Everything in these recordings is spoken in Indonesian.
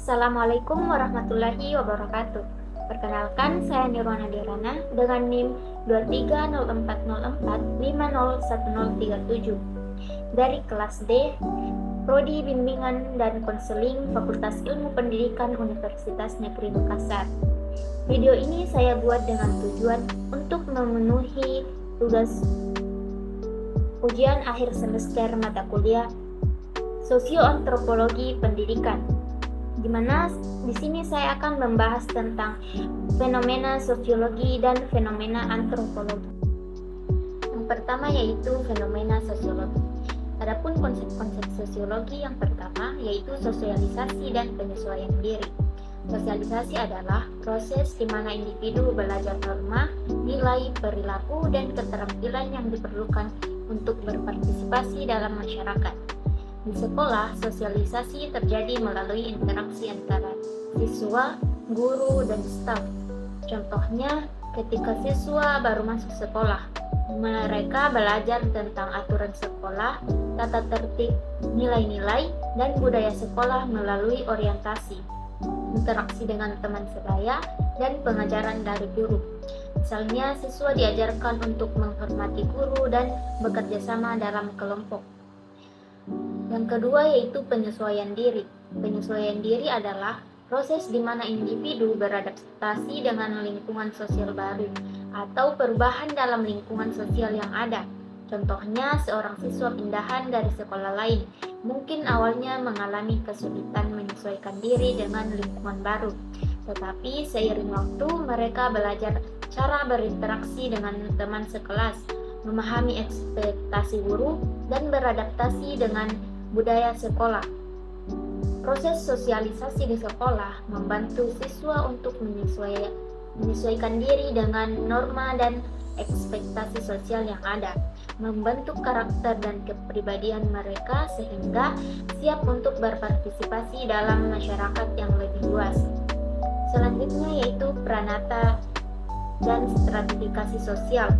Assalamualaikum warahmatullahi wabarakatuh. Perkenalkan, saya Nirwana Dirana dengan NIM 230444501037 dari kelas D, Prodi Bimbingan dan Konseling Fakultas Ilmu Pendidikan Universitas Negeri Makassar. Video ini saya buat dengan tujuan untuk memenuhi tugas ujian akhir semester mata kuliah Sosioantropologi Pendidikan, di mana di sini saya akan membahas tentang fenomena sosiologi dan fenomena antropologi. Yang pertama yaitu fenomena sosiologi. Adapun konsep-konsep sosiologi yang pertama yaitu sosialisasi dan penyesuaian diri. Sosialisasi adalah proses di mana individu belajar norma, nilai, perilaku, dan keterampilan yang diperlukan untuk berpartisipasi dalam masyarakat. Di sekolah, sosialisasi terjadi melalui interaksi antara siswa, guru, dan staf. Contohnya, ketika siswa baru masuk sekolah, mereka belajar tentang aturan sekolah, tata tertib, nilai-nilai, dan budaya sekolah melalui orientasi, interaksi dengan teman sebaya, dan pengajaran dari guru. Misalnya, siswa diajarkan untuk menghormati guru dan bekerja sama dalam kelompok. Yang kedua yaitu penyesuaian diri. Penyesuaian diri adalah proses di mana individu beradaptasi dengan lingkungan sosial baru atau perubahan dalam lingkungan sosial yang ada. Contohnya, seorang siswa pindahan dari sekolah lain mungkin awalnya mengalami kesulitan menyesuaikan diri dengan lingkungan baru. Tetapi seiring waktu mereka belajar cara berinteraksi dengan teman sekelas, memahami ekspektasi guru, dan beradaptasi dengan budaya sekolah. Proses sosialisasi di sekolah membantu siswa untuk menyesuaikan diri dengan norma dan ekspektasi sosial yang ada, membentuk karakter dan kepribadian mereka sehingga siap untuk berpartisipasi dalam masyarakat yang lebih luas. Selanjutnya yaitu pranata dan stratifikasi sosial.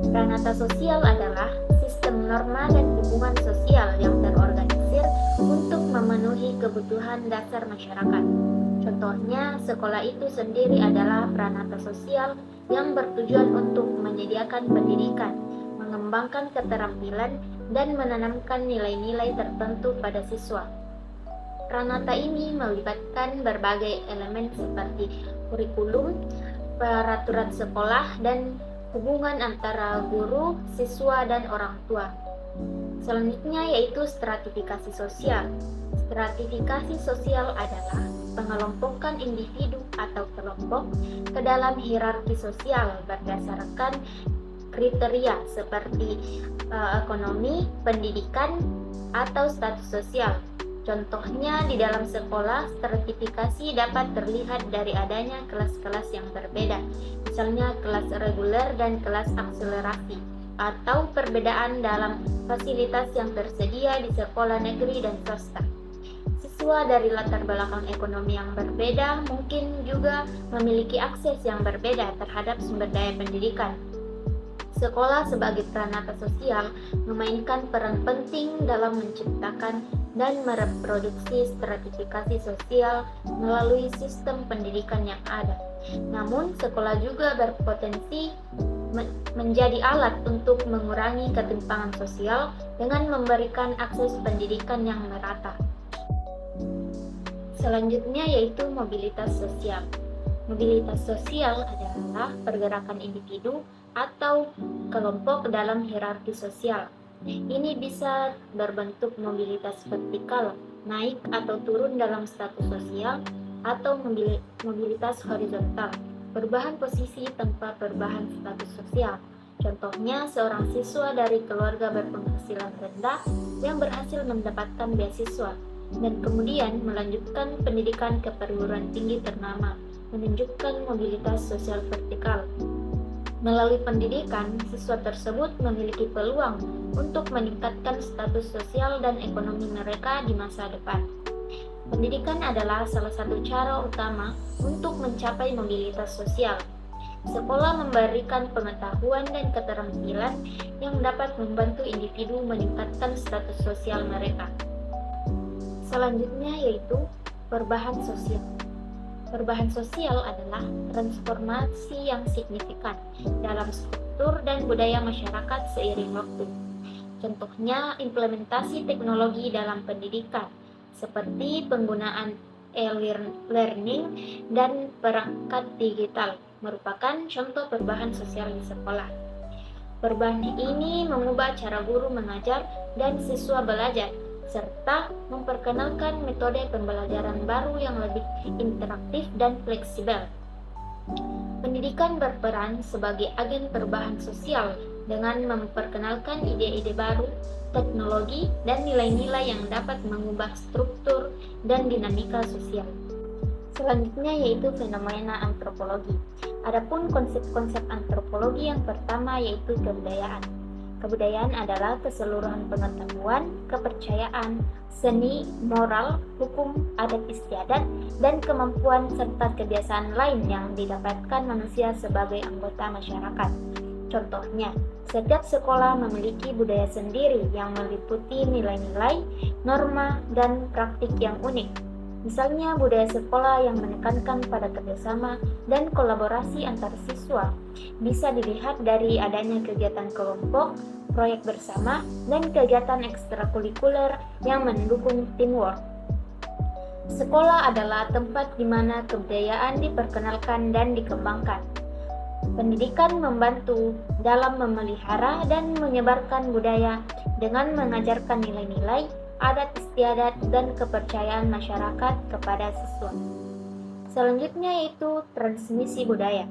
Pranata sosial adalah sistem norma dan hubungan sosial yang terorganisir untuk memenuhi kebutuhan dasar masyarakat. Contohnya, sekolah itu sendiri adalah pranata sosial yang bertujuan untuk menyediakan pendidikan, mengembangkan keterampilan, dan menanamkan nilai-nilai tertentu pada siswa. Pranata ini melibatkan berbagai elemen seperti kurikulum, peraturan sekolah, dan hubungan antara guru, siswa, dan orang tua. Selanjutnya yaitu stratifikasi sosial. Stratifikasi sosial adalah pengelompokan individu atau kelompok ke dalam hierarki sosial berdasarkan kriteria seperti ekonomi, pendidikan, atau status sosial. Contohnya, di dalam sekolah, stratifikasi dapat terlihat dari adanya kelas-kelas yang berbeda, misalnya kelas reguler dan kelas akselerasi, atau perbedaan dalam fasilitas yang tersedia di sekolah negeri dan swasta. Siswa dari latar belakang ekonomi yang berbeda mungkin juga memiliki akses yang berbeda terhadap sumber daya pendidikan. Sekolah sebagai pranata sosial memainkan peran penting dalam menciptakan dan mereproduksi stratifikasi sosial melalui sistem pendidikan yang ada. Namun, sekolah juga berpotensi menjadi alat untuk mengurangi ketimpangan sosial dengan memberikan akses pendidikan yang merata. Selanjutnya yaitu mobilitas sosial. Mobilitas sosial adalah pergerakan individu atau kelompok dalam hierarki sosial. Ini bisa berbentuk mobilitas vertikal, naik atau turun dalam status sosial, atau mobilitas horizontal, perubahan posisi tanpa perubahan status sosial. Contohnya, seorang siswa dari keluarga berpenghasilan rendah yang berhasil mendapatkan beasiswa dan kemudian melanjutkan pendidikan ke perguruan tinggi ternama, menunjukkan mobilitas sosial vertikal. Melalui pendidikan, siswa tersebut memiliki peluang untuk meningkatkan status sosial dan ekonomi mereka di masa depan. Pendidikan adalah salah satu cara utama untuk mencapai mobilitas sosial. Sekolah memberikan pengetahuan dan keterampilan yang dapat membantu individu meningkatkan status sosial mereka. Selanjutnya yaitu Perubahan sosial. Perubahan sosial adalah transformasi yang signifikan dalam struktur dan budaya masyarakat seiring waktu. Contohnya, implementasi teknologi dalam pendidikan, seperti penggunaan e-learning dan perangkat digital, merupakan contoh perubahan sosial di sekolah. Perubahan ini mengubah cara guru mengajar dan siswa belajar, serta memperkenalkan metode pembelajaran baru yang lebih interaktif dan fleksibel. Pendidikan berperan sebagai agen perubahan sosial dengan memperkenalkan ide-ide baru, teknologi, dan nilai-nilai yang dapat mengubah struktur dan dinamika sosial. Selanjutnya yaitu fenomena antropologi. Adapun konsep-konsep antropologi yang pertama yaitu kebudayaan. Kebudayaan adalah keseluruhan pengetahuan, kepercayaan, seni, moral, hukum, adat istiadat, dan kemampuan serta kebiasaan lain yang didapatkan manusia sebagai anggota masyarakat. Contohnya, setiap sekolah memiliki budaya sendiri yang meliputi nilai-nilai, norma, dan praktik yang unik. Misalnya budaya sekolah yang menekankan pada kerjasama dan kolaborasi antar siswa bisa dilihat dari adanya kegiatan kelompok, proyek bersama, dan kegiatan ekstrakurikuler yang mendukung teamwork. Sekolah adalah tempat di mana kebudayaan diperkenalkan dan dikembangkan. Pendidikan membantu dalam memelihara dan menyebarkan budaya dengan mengajarkan nilai-nilai, adat istiadat, dan kepercayaan masyarakat kepada siswa. Selanjutnya yaitu transmisi budaya.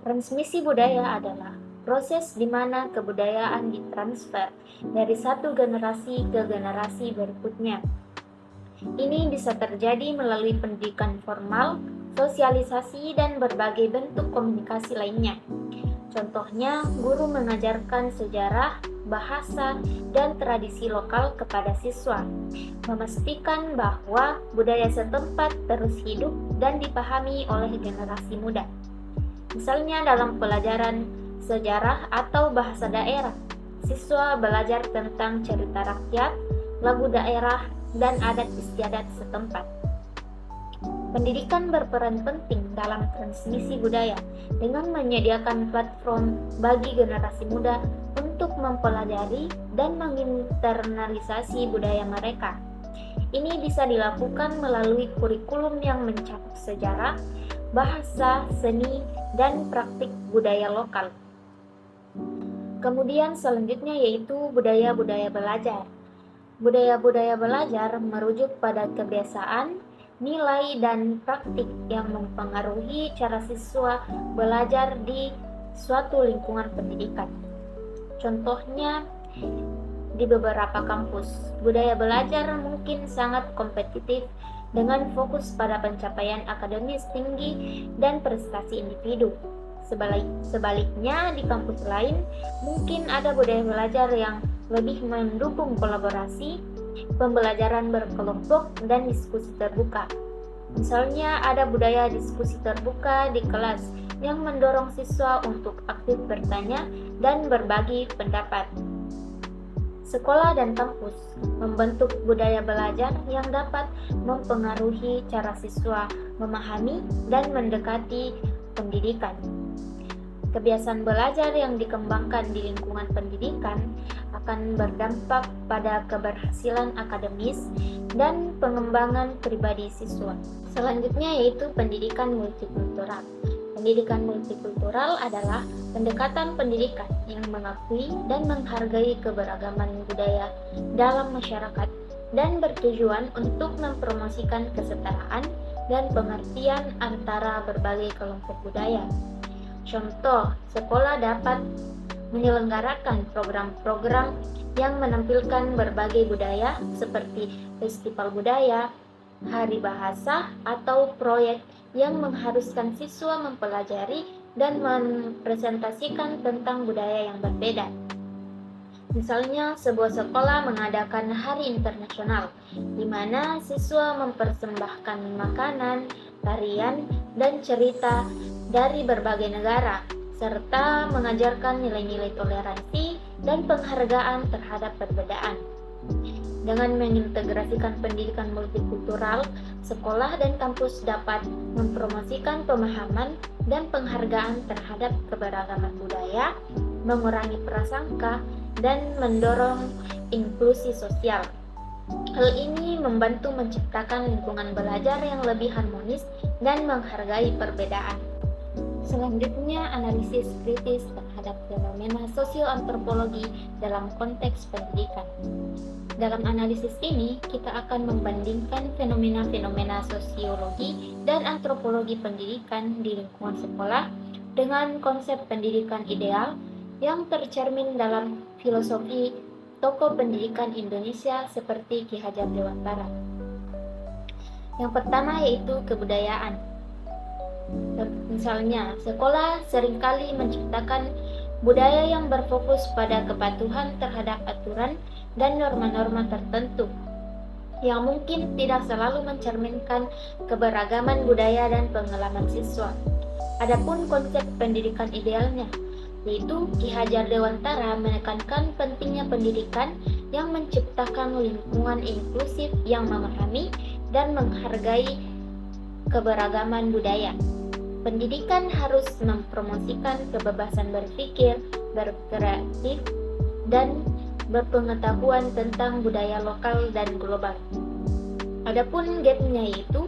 Transmisi budaya adalah proses di mana kebudayaan ditransfer dari satu generasi ke generasi berikutnya. Ini bisa terjadi melalui pendidikan formal, sosialisasi, dan berbagai bentuk komunikasi lainnya. Contohnya, guru mengajarkan sejarah, bahasa, dan tradisi lokal kepada siswa, memastikan bahwa budaya setempat terus hidup dan dipahami oleh generasi muda. Misalnya dalam pelajaran sejarah atau bahasa daerah, siswa belajar tentang cerita rakyat, lagu daerah, dan adat istiadat setempat. Pendidikan berperan penting dalam transmisi budaya dengan menyediakan platform bagi generasi muda untuk mempelajari dan menginternalisasi budaya mereka. Ini bisa dilakukan melalui kurikulum yang mencakup sejarah, bahasa, seni, dan praktik budaya lokal. Kemudian selanjutnya yaitu budaya-budaya belajar. Budaya-budaya belajar merujuk pada kebiasaan, nilai, dan praktik yang mempengaruhi cara siswa belajar di suatu lingkungan pendidikan. Contohnya, di beberapa kampus, budaya belajar mungkin sangat kompetitif dengan fokus pada pencapaian akademis tinggi dan prestasi individu. Sebaliknya, di kampus lain, mungkin ada budaya belajar yang lebih mendukung kolaborasi, pembelajaran berkelompok, dan diskusi terbuka. Misalnya, ada budaya diskusi terbuka di kelas yang mendorong siswa untuk aktif bertanya dan berbagi pendapat. Sekolah dan kampus membentuk budaya belajar yang dapat mempengaruhi cara siswa memahami dan mendekati pendidikan. Kebiasaan belajar yang dikembangkan di lingkungan pendidikan akan berdampak pada keberhasilan akademis dan pengembangan pribadi siswa. Selanjutnya yaitu pendidikan multikultural. Pendidikan multikultural adalah pendekatan pendidikan yang mengakui dan menghargai keberagaman budaya dalam masyarakat dan bertujuan untuk mempromosikan kesetaraan dan pengertian antara berbagai kelompok budaya. Contoh, sekolah dapat menyelenggarakan program-program yang menampilkan berbagai budaya seperti festival budaya, hari bahasa, atau proyek yang mengharuskan siswa mempelajari dan mempresentasikan tentang budaya yang berbeda. Misalnya, sebuah sekolah mengadakan hari internasional, di mana siswa mempersembahkan makanan, tarian, dan cerita dari berbagai negara, serta mengajarkan nilai-nilai toleransi dan penghargaan terhadap perbedaan. Dengan mengintegrasikan pendidikan multikultural, sekolah dan kampus dapat mempromosikan pemahaman dan penghargaan terhadap keberagaman budaya, mengurangi prasangka, dan mendorong inklusi sosial. Hal ini membantu menciptakan lingkungan belajar yang lebih harmonis dan menghargai perbedaan. Selanjutnya, analisis kritis terhadap fenomena sosioantropologi dalam konteks pendidikan. Dalam analisis ini, kita akan membandingkan fenomena-fenomena sosiologi dan antropologi pendidikan di lingkungan sekolah dengan konsep pendidikan ideal yang tercermin dalam filosofi tokoh pendidikan Indonesia seperti Ki Hajar Dewantara. Yang pertama yaitu kebudayaan. Misalnya, sekolah seringkali menciptakan budaya yang berfokus pada kepatuhan terhadap aturan dan norma-norma tertentu, yang mungkin tidak selalu mencerminkan keberagaman budaya dan pengalaman siswa. Adapun konsep pendidikan idealnya, yaitu Ki Hajar Dewantara menekankan pentingnya pendidikan yang menciptakan lingkungan inklusif yang memahami dan menghargai keberagaman budaya. Pendidikan harus mempromosikan kebebasan berpikir, berkreatif, dan berpengetahuan tentang budaya lokal dan global. Adapun gapnya yaitu,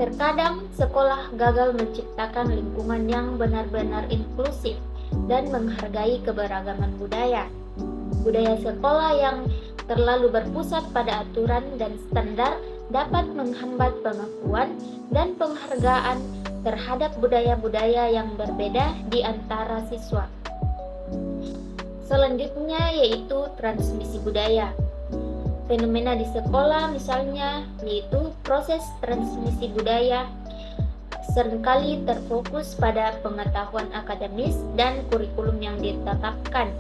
terkadang sekolah gagal menciptakan lingkungan yang benar-benar inklusif dan menghargai keberagaman budaya. Budaya sekolah yang terlalu berpusat pada aturan dan standar dapat menghambat pengakuan dan penghargaan terhadap budaya-budaya yang berbeda di antara siswa. Selanjutnya yaitu transmisi budaya. Fenomena di sekolah misalnya yaitu proses transmisi budaya seringkali terfokus pada pengetahuan akademis dan kurikulum yang ditetapkan,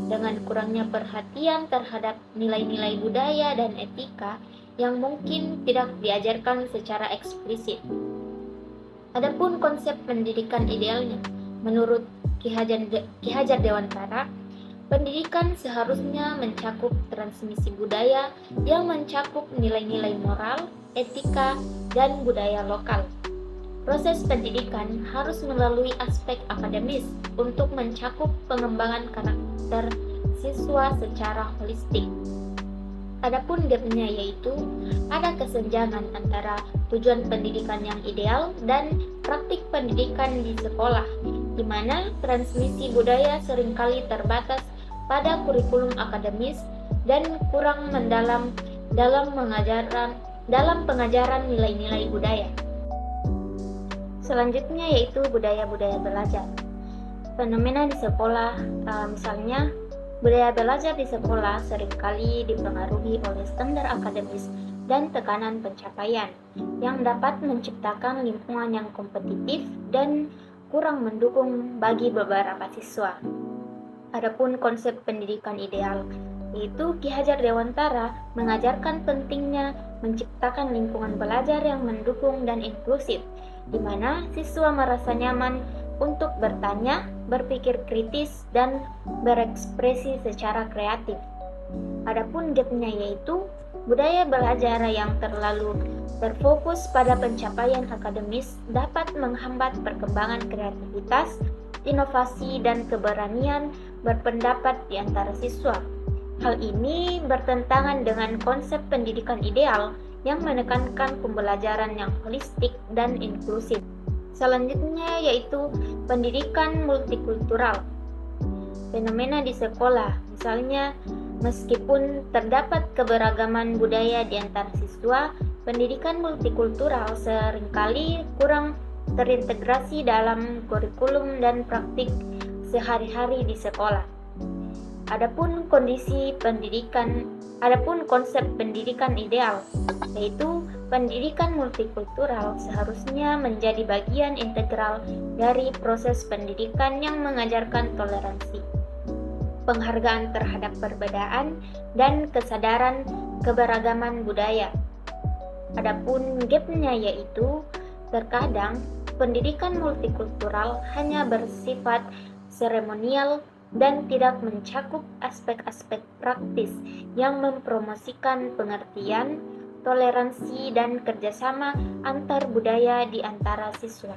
dengan kurangnya perhatian terhadap nilai-nilai budaya dan etika yang mungkin tidak diajarkan secara eksplisit. Adapun konsep pendidikan idealnya, menurut Ki Hajar Dewantara, pendidikan seharusnya mencakup transmisi budaya yang mencakup nilai-nilai moral, etika, dan budaya lokal. Proses pendidikan harus melalui aspek akademis untuk mencakup pengembangan karakter siswa secara holistik. Adapun gapnya yaitu ada kesenjangan antara tujuan pendidikan yang ideal dan praktik pendidikan di sekolah, di mana transmisi budaya seringkali terbatas pada kurikulum akademis dan kurang mendalam dalam pengajaran nilai-nilai budaya. Selanjutnya yaitu budaya-budaya belajar. Fenomena di sekolah, misalnya budaya belajar di sekolah seringkali dipengaruhi oleh standar akademis dan tekanan pencapaian yang dapat menciptakan lingkungan yang kompetitif dan kurang mendukung bagi beberapa siswa. Adapun konsep pendidikan ideal, yaitu Ki Hajar Dewantara mengajarkan pentingnya menciptakan lingkungan belajar yang mendukung dan inklusif, di mana siswa merasa nyaman untuk bertanya, berpikir kritis, dan berekspresi secara kreatif. Adapun gapnya yaitu budaya belajar yang terlalu terfokus pada pencapaian akademis dapat menghambat perkembangan kreativitas, inovasi, dan keberanian berpendapat di antara siswa. Hal ini bertentangan dengan konsep pendidikan ideal yang menekankan pembelajaran yang holistik dan inklusif. Selanjutnya yaitu pendidikan multikultural. Fenomena di sekolah, misalnya meskipun terdapat keberagaman budaya di antara siswa, pendidikan multikultural seringkali kurang terintegrasi dalam kurikulum dan praktik sehari-hari di sekolah. Adapun konsep pendidikan ideal, yaitu pendidikan multikultural seharusnya menjadi bagian integral dari proses pendidikan yang mengajarkan toleransi, penghargaan terhadap perbedaan, dan kesadaran keberagaman budaya. Adapun gapnya yaitu terkadang pendidikan multikultural hanya bersifat seremonial dan tidak mencakup aspek-aspek praktis yang mempromosikan pengertian, toleransi, dan kerjasama antar budaya di antara siswa.